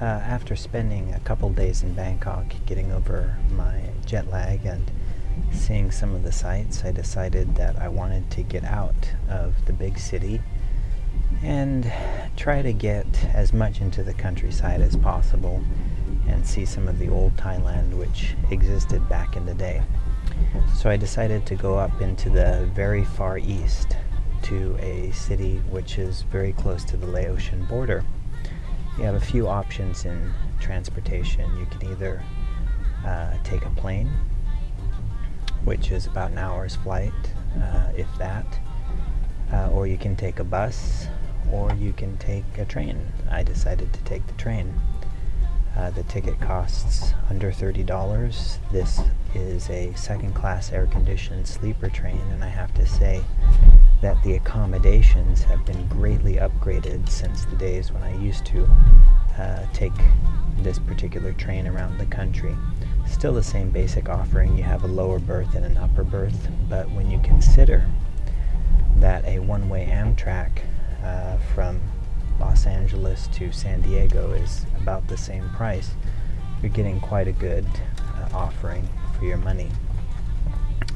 After spending a couple days in Bangkok, getting over my jet lag and seeing some of the sights, I decided that I wanted to get out of the big city and try to get as much into the countryside as possible and see some of the old Thailand which existed back in the day. So I decided to go up into the very far east to a city which is very close to the Laotian border. You have a few options in transportation. You can either take a plane, which is about an hour's flight, if that, or you can take a bus, or you can take a train. I decided to take the train. The ticket costs under $30. This is a second-class air-conditioned sleeper train, and I have to say that the accommodations have been greatly upgraded since the days when I used to take this particular train around the country. Still the same basic offering. You have a lower berth and an upper berth, but when you consider that a one-way Amtrak from Los Angeles to San Diego is about the same price, you're getting quite a good offering for your money.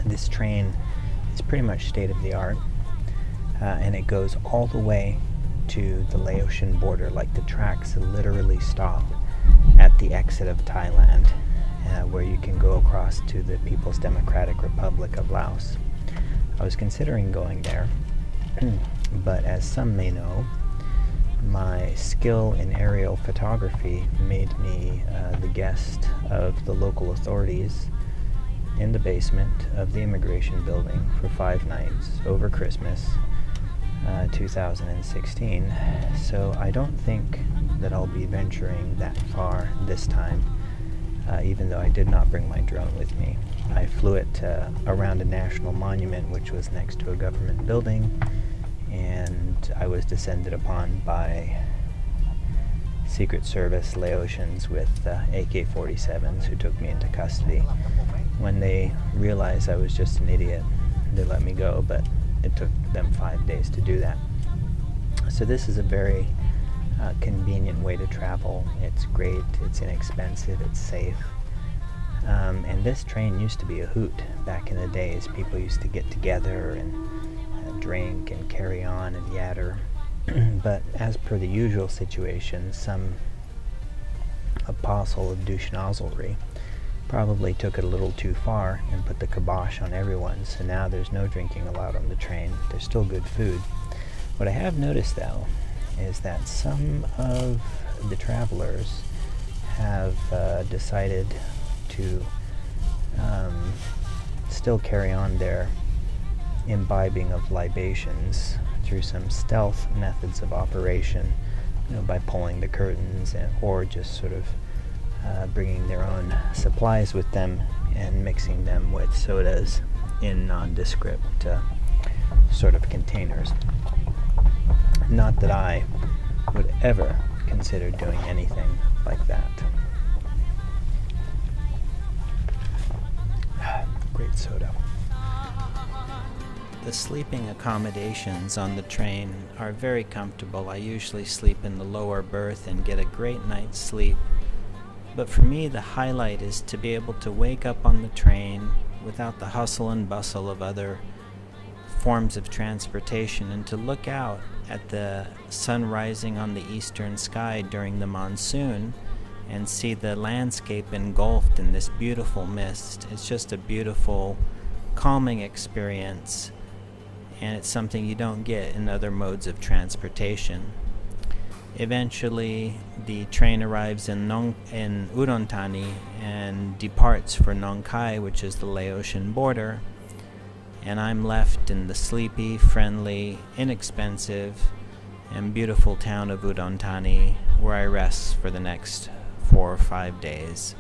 This train is pretty much state-of-the-art, and it goes all the way to the Laotian border. Like, the tracks literally stop at the exit of Thailand, where you can go across to the People's Democratic Republic of Laos. I was considering going there, but as some may know, my skill in aerial photography made me the guest of the local authorities in the basement of the immigration building for 5 nights over Christmas 2016. So I don't think that I'll be venturing that far this time, even though I did not bring my drone with me. I flew it around a national monument which was next to a government building, and I was descended upon by Secret Service Laotians with AK-47s who took me into custody. When they realized I was just an idiot, they let me go, but it took them 5 days to do that. So this is a very convenient way to travel. It's great, it's inexpensive, it's safe. And this train used to be a hoot back in the days. People used to get together and drink and carry on and yatter. But as per the usual situation, some apostle of douche nozzlery probably took it a little too far and put the kibosh on everyone. So now there's no drinking allowed on the train. There's still good food. What I have noticed, though, is that some of the travelers have decided to still carry on their imbibing of libations through some stealth methods of operation, by pulling the curtains or just sort of bringing their own supplies with them and mixing them with sodas in nondescript sort of containers. Not that I would ever consider doing anything like that. Great soda. The sleeping accommodations on the train are very comfortable. I usually sleep in the lower berth and get a great night's sleep. But for me, the highlight is to be able to wake up on the train without the hustle and bustle of other forms of transportation, and to look out at the sun rising on the eastern sky during the monsoon and see the landscape engulfed in this beautiful mist. It's just a beautiful, calming experience, and it's something you don't get in other modes of transportation. Eventually, the train arrives in Udon Thani and departs for Nong Khai, which is the Laotian border, and I'm left in the sleepy, friendly, inexpensive, and beautiful town of Udon Thani, where I rest for the next 4 or 5 days.